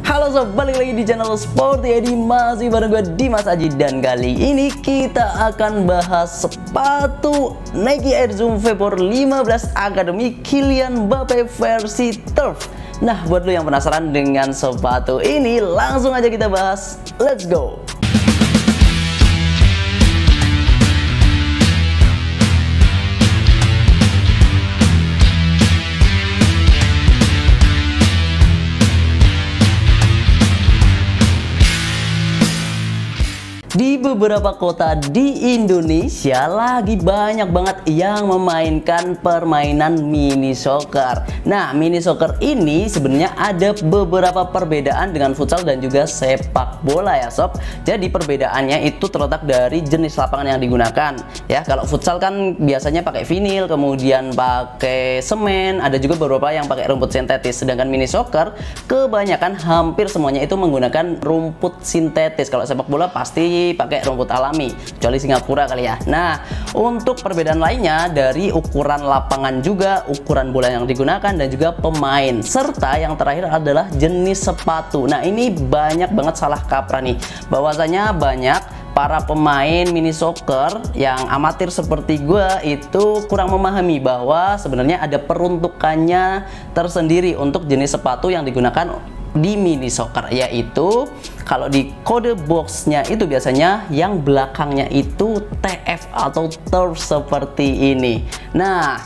Halo sob, balik lagi di channel Sporty Edi, masih bareng gue Dimas Aji. Dan kali ini kita akan bahas sepatu Nike Air Zoom Vapor 15 Academy Kylian Mbappe versi Turf. Nah, buat lo yang penasaran dengan sepatu ini, langsung aja kita bahas. Let's go! Di beberapa kota di Indonesia lagi banyak banget yang memainkan permainan mini soccer. Nah, mini soccer ini sebenarnya ada beberapa perbedaan dengan futsal dan juga sepak bola ya sob. Jadi perbedaannya itu terletak dari jenis lapangan yang digunakan. Ya, kalau futsal kan biasanya pakai vinil, kemudian pakai semen, ada juga beberapa yang pakai rumput sintetis. Sedangkan mini soccer kebanyakan hampir semuanya itu menggunakan rumput sintetis. Kalau sepak bola pasti pakai rumput alami, kecuali Singapura kali ya. Nah, untuk perbedaan lainnya dari ukuran lapangan juga, ukuran bola yang digunakan dan juga pemain, serta yang terakhir adalah jenis sepatu. Nah, ini banyak banget salah kaprah nih, bahwasanya banyak para pemain mini soccer yang amatir seperti gue itu kurang memahami bahwa sebenarnya ada peruntukannya tersendiri untuk jenis sepatu yang digunakan di mini soccer, yaitu kalau di kode boxnya itu biasanya yang belakangnya itu TF atau turf seperti ini. Nah,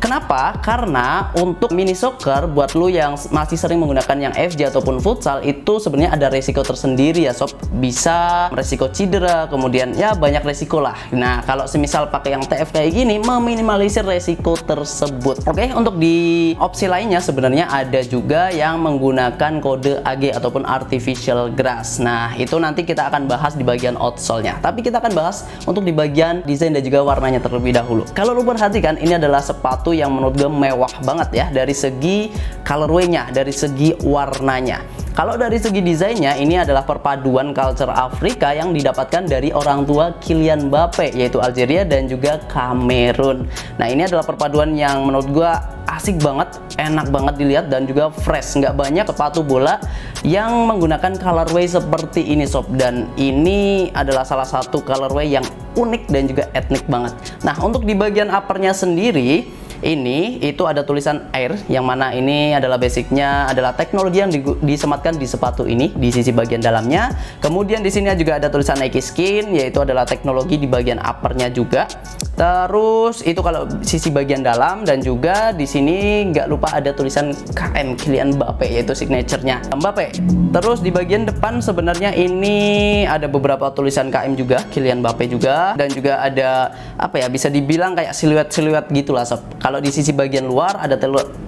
kenapa? Karena untuk mini soccer, buat lu yang masih sering menggunakan yang FJ ataupun futsal, itu sebenarnya ada resiko tersendiri ya sob. Bisa resiko cedera, kemudian ya banyak resiko lah. Nah, kalau semisal pakai yang TF kayak gini, meminimalisir resiko tersebut. Oke, untuk di opsi lainnya sebenarnya ada juga yang menggunakan kode AG ataupun artificial grass. Nah, itu nanti kita akan bahas di bagian outsole-nya. Tapi kita akan bahas untuk di bagian desain dan juga warnanya terlebih dahulu. Kalau lu perhatikan, ini adalah sepatu yang menurut gue mewah banget ya, dari segi colorway-nya, dari segi warnanya. Kalau dari segi desainnya, ini adalah perpaduan culture Afrika yang didapatkan dari orang tua Kylian Mbappe, yaitu Algeria dan juga Kamerun. Nah, ini adalah perpaduan yang menurut gue asik banget, enak banget dilihat dan juga fresh. Nggak banyak sepatu bola yang menggunakan colorway seperti ini sob, dan ini adalah salah satu colorway yang unik dan juga etnik banget. Nah, untuk di bagian uppernya sendiri, ini itu ada tulisan Air, yang mana ini adalah basicnya adalah teknologi yang disematkan di sepatu ini di sisi bagian dalamnya. Kemudian di sini juga ada tulisan Nike Skin, yaitu adalah teknologi di bagian uppernya juga. Terus itu kalau sisi bagian dalam, dan juga di sini nggak lupa ada tulisan KM Kylian Mbappe, yaitu signaturenya Mbappe. Terus di bagian depan sebenarnya ini ada beberapa tulisan KM juga, Kylian Mbappe juga, dan juga ada apa ya, bisa dibilang kayak siluet-siluet gitulah sob. Kalau di sisi bagian luar ada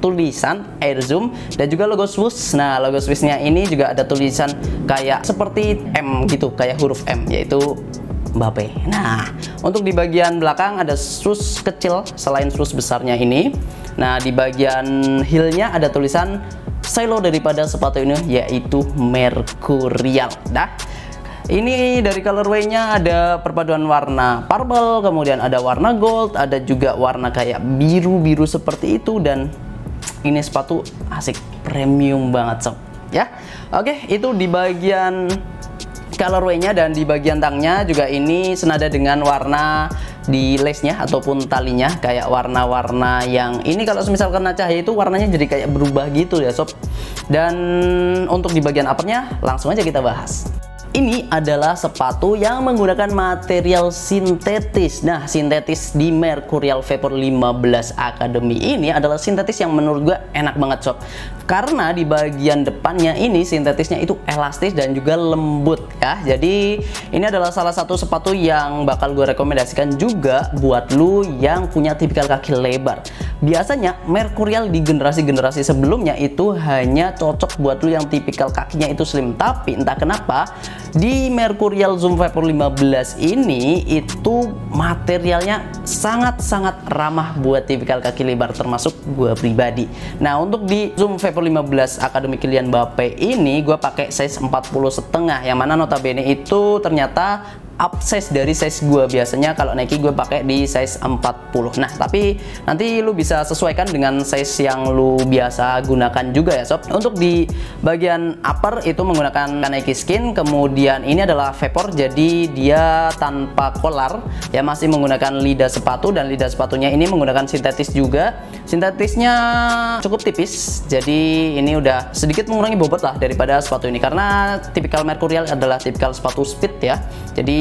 tulisan Air Zoom dan juga logo Swoosh. Nah, logo Swoosh-nya ini juga ada tulisan kayak seperti M gitu, kayak huruf M, yaitu Mbappe. Nah, untuk di bagian belakang ada swoosh kecil selain swoosh besarnya ini. Nah, di bagian heel-nya ada tulisan silo daripada sepatu ini, yaitu Mercurial. Nah, ini dari colorway-nya ada perpaduan warna purple, kemudian ada warna gold, ada juga warna kayak biru-biru seperti itu, dan ini sepatu asik, premium banget sob ya. Oke, itu di bagian colorway-nya, dan di bagian tangnya juga ini senada dengan warna di lace-nya ataupun talinya, kayak warna-warna yang ini kalau semisal kena cahaya itu warnanya jadi kayak berubah gitu ya sob. Dan untuk di bagian uppernya langsung aja kita bahas. Ini adalah sepatu yang menggunakan material sintetis. Nah, sintetis di Mercurial Vapor 15 Academy ini adalah sintetis yang menurut gue enak banget sob. Karena di bagian depannya ini sintetisnya itu elastis dan juga lembut ya. Jadi ini adalah salah satu sepatu yang bakal gue rekomendasikan juga buat lu yang punya tipikal kaki lebar. Biasanya Mercurial di generasi-generasi sebelumnya itu hanya cocok buat lu yang tipikal kakinya itu slim. Tapi entah kenapa di Mercurial Zoom Vapor 15 ini itu materialnya sangat-sangat ramah buat tipikal kaki lebar, termasuk gue pribadi. Nah, untuk di Zoom Vapor 15 Academy Kylian Mbappe ini gue pakai size 40,5, yang mana notabene itu ternyata up size dari size gue. Biasanya kalau Nike gue pakai di size 40. Nah, tapi nanti lu bisa sesuaikan dengan size yang lu biasa gunakan juga ya sob. Untuk di bagian upper itu menggunakan Nike Skin, kemudian ini adalah Vapor, jadi dia tanpa kolar ya, masih menggunakan lidah sepatu, dan lidah sepatunya ini menggunakan sintetis juga. Sintetisnya cukup tipis, jadi ini udah sedikit mengurangi bobot lah daripada sepatu ini, karena tipikal Mercurial adalah tipikal sepatu speed ya. Jadi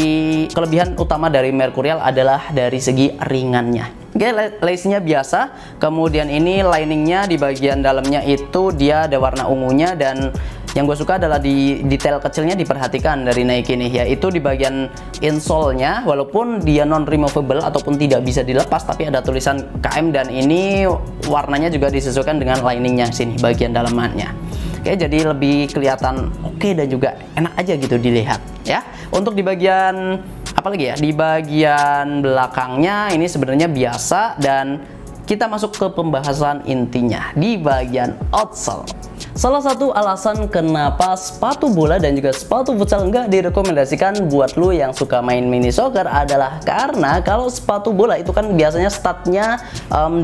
kelebihan utama dari Mercurial adalah dari segi ringannya. Oke, lace-nya biasa, kemudian ini liningnya di bagian dalamnya itu dia ada warna ungunya, dan yang gue suka adalah di detail kecilnya diperhatikan dari Nike ini, yaitu di bagian insole-nya, walaupun dia non removable ataupun tidak bisa dilepas, tapi ada tulisan KM, dan ini warnanya juga disesuaikan dengan liningnya sini bagian dalamannya. Oke, jadi lebih kelihatan oke dan juga enak aja gitu dilihat ya. Untuk di bagian apalagi ya, di bagian belakangnya ini sebenarnya biasa, dan kita masuk ke pembahasan intinya di bagian outsole. Salah satu alasan kenapa sepatu bola dan juga sepatu futsal nggak direkomendasikan buat lu yang suka main mini soccer adalah karena kalau sepatu bola itu kan biasanya statnya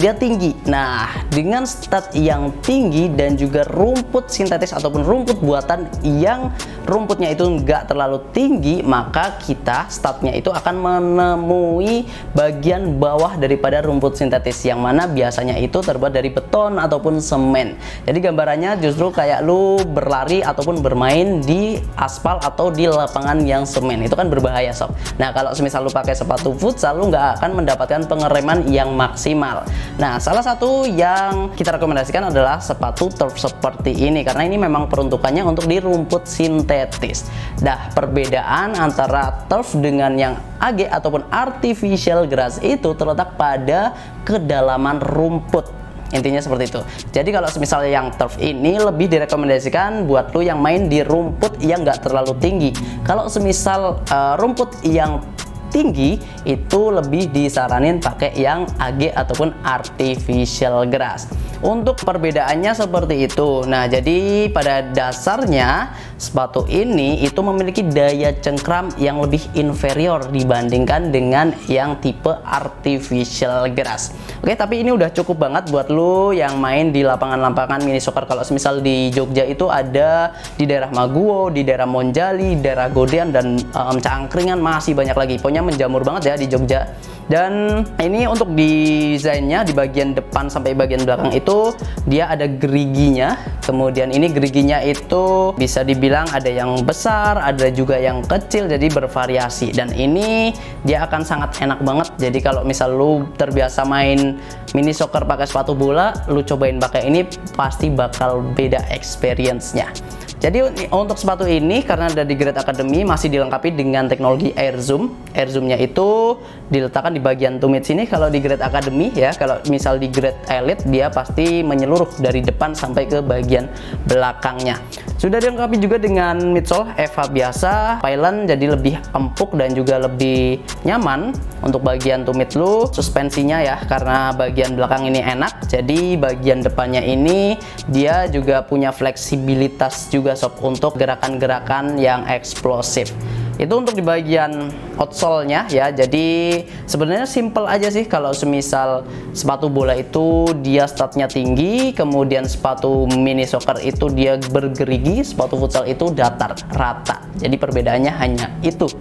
dia tinggi. Nah, dengan stat yang tinggi dan juga rumput sintetis ataupun rumput buatan yang rumputnya itu nggak terlalu tinggi, maka kita statnya itu akan menemui bagian bawah daripada rumput sintetis, yang mana biasanya itu terbuat dari beton ataupun semen. Jadi gambarannya justru kayak lu berlari ataupun bermain di aspal atau di lapangan yang semen, itu kan berbahaya sob. Nah, kalau semisal lu pakai sepatu futsal, lu nggak akan mendapatkan pengereman yang maksimal. Nah, salah satu yang kita rekomendasikan adalah sepatu turf seperti ini, karena ini memang peruntukannya untuk di rumput sintetis. Nah, perbedaan antara turf dengan yang AG ataupun artificial grass itu terletak pada kedalaman rumput. Intinya seperti itu. Jadi kalau misalnya yang turf ini lebih direkomendasikan buat lu yang main di rumput yang nggak terlalu tinggi. Kalau semisal rumput yang tinggi itu lebih disaranin pakai yang AG ataupun artificial grass. Untuk perbedaannya seperti itu. Nah, jadi pada dasarnya sepatu ini itu memiliki daya cengkram yang lebih inferior dibandingkan dengan yang tipe artificial grass. Oke, tapi ini udah cukup banget buat lu yang main di lapangan-lapangan mini soccer. Kalau misal di Jogja itu ada di daerah Maguwo, di daerah Monjali, daerah Godean, dan Cangkringan, masih banyak lagi. Pokoknya menjamur banget ya di Jogja. Dan ini untuk desainnya di bagian depan sampai bagian belakang itu dia ada geriginya. Kemudian ini geriginya itu bisa dibilang ada yang besar, ada juga yang kecil, jadi bervariasi. Dan ini dia akan sangat enak banget. Jadi kalau misal lu terbiasa main mini soccer pakai sepatu bola, lu cobain pakai ini pasti bakal beda experience-nya. Jadi untuk sepatu ini karena ada di Grade Academy masih dilengkapi dengan teknologi air zoom. Air zoomnya itu diletakkan di bagian tumit sini kalau di Grade Academy ya. Kalau misal di Grade Elite dia pasti menyeluruh dari depan sampai ke bagian belakangnya. Sudah dilengkapi juga dengan midsole EVA biasa, pylon jadi lebih empuk dan juga lebih nyaman. Untuk bagian tumit lu suspensinya ya, karena bagian belakang ini enak, jadi bagian depannya ini dia juga punya fleksibilitas juga sob untuk gerakan-gerakan yang eksplosif. Itu untuk di bagian outsole-nya ya. Jadi sebenarnya simple aja sih. Kalau semisal sepatu bola itu dia statnya tinggi, kemudian sepatu mini soccer itu dia bergerigi, sepatu futsal itu datar rata. Jadi perbedaannya hanya itu.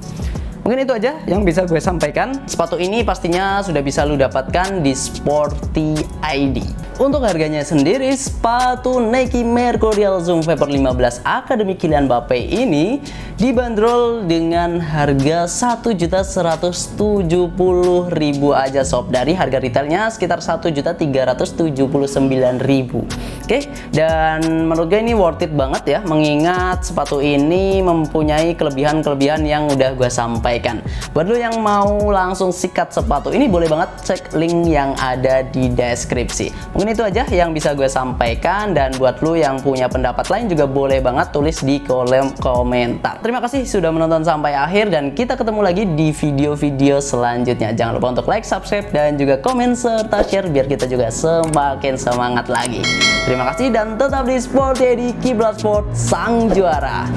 Mungkin itu aja yang bisa gue sampaikan. Sepatu ini pastinya sudah bisa lu dapatkan di Sporty ID. Untuk harganya sendiri, sepatu Nike Mercurial Zoom Vapor 15 Academy Kylian Mbappe ini dibanderol dengan harga 1.170.000 aja sob, dari harga retailnya sekitar 1.379.000. Oke, dan menurut gue ini worth it banget ya, mengingat sepatu ini mempunyai kelebihan-kelebihan yang udah gue sampaikan. Buat lo yang mau langsung sikat sepatu ini, boleh banget cek link yang ada di deskripsi. Mungkin itu aja yang bisa gue sampaikan, dan buat lo yang punya pendapat lain juga boleh banget tulis di kolom komentar. Terima kasih sudah menonton sampai akhir, dan kita ketemu lagi di video-video selanjutnya. Jangan lupa untuk like, subscribe, dan juga komen serta share biar kita juga semakin semangat lagi. Terima kasih dan tetap di Sporty ID, Kiblat Sport, sang juara.